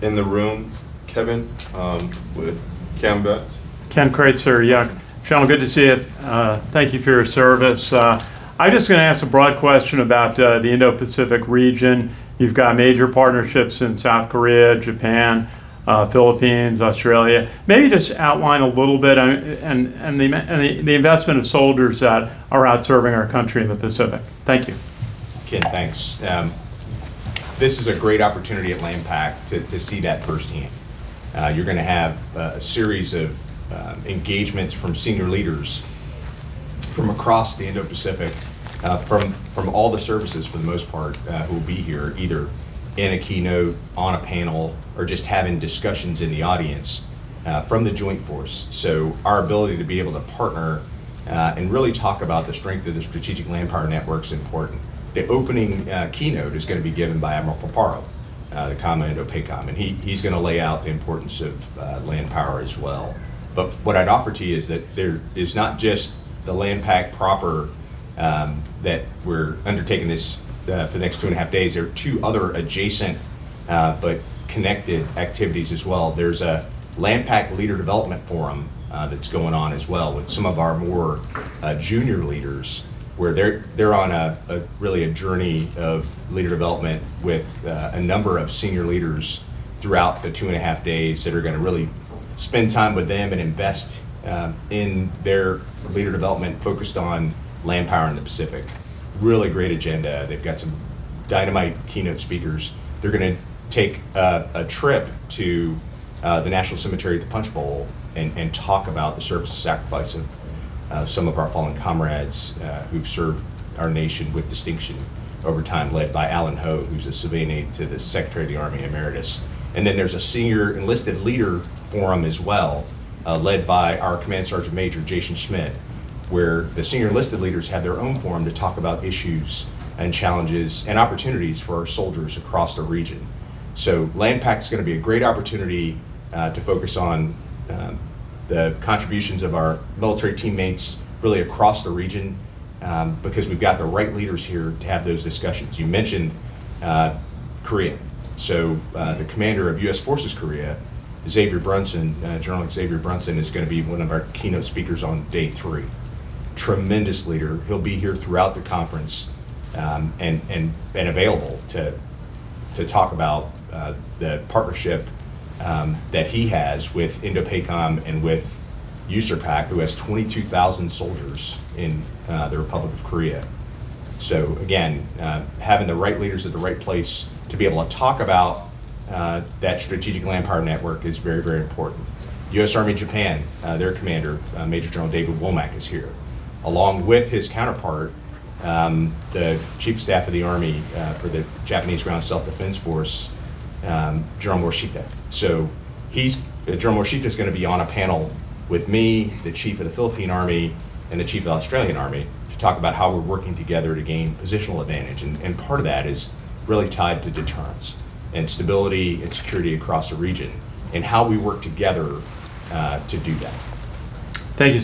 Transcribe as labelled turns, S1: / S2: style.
S1: in the room, Kevin, with CaMMVets.
S2: Ken Kraetzer, yeah. Gentlemen, good to see you. Thank you for your service. I'm just going to ask a broad question about the Indo-Pacific region. You've got major partnerships in South Korea, Japan, Philippines, Australia. Maybe just outline a little bit and the investment of soldiers that are out serving our country in the Pacific. Thank you.
S3: Ken, thanks. This is a great opportunity at LANPAC to see that firsthand. You're going to have a series of engagements from senior leaders from across the Indo-Pacific, from all the services for the most part, who will be here either in a keynote, on a panel, or just having discussions in the audience from the Joint Force. So our ability to be able to partner and really talk about the strength of the Strategic Land Power Network is important. The opening keynote is going to be given by Admiral Paparo, the Commandant Indo-PACOM, and he's going to lay out the importance of land power as well. But what I'd offer to you is that there is not just the LANPAC proper that we're undertaking this for the next 2.5 days. There are two other adjacent but connected activities as well. There's a LANPAC Leader Development Forum that's going on as well with some of our more junior leaders, where they're on really a journey of leader development with a number of senior leaders throughout the 2.5 days that are going to really spend time with them and invest in their leader development focused on land power in the Pacific. Really great agenda. They've got some dynamite keynote speakers. They're going to take a trip to the National Cemetery at the Punch Bowl and talk about the service and sacrifice of some of our fallen comrades who've served our nation with distinction over time, led by Alan Ho, who's a civilian aide to the Secretary of the Army Emeritus. And then there's a senior enlisted leader forum as well, led by our Command Sergeant Major, Jason Schmidt, where the senior enlisted leaders have their own forum to talk about issues and challenges and opportunities for our soldiers across the region. So LANPAC is going to be a great opportunity to focus on the contributions of our military teammates really across the region, because we've got the right leaders here to have those discussions. You mentioned Korea. So the commander of U.S. Forces Korea, Xavier Brunson, General Xavier Brunson, is going to be one of our keynote speakers on day 3. Tremendous leader. He'll be here throughout the conference and available to talk about the partnership that he has with Indo-PACOM and with USArmy, who has 22,000 soldiers in the Republic of Korea. So again, having the right leaders at the right place to be able to talk about that strategic land power network is very, very important. U.S. Army Japan, their commander, Major General David Womack, is here, along with his counterpart, the Chief of Staff of the Army for the Japanese Ground Self-Defense Force, General Morishita. So General Morishita is going to be on a panel with me, the Chief of the Philippine Army, and the Chief of the Australian Army to talk about how we're working together to gain positional advantage. And part of that is really tied to deterrence and stability and security across the region, and how we work together to do that.
S2: Thank you.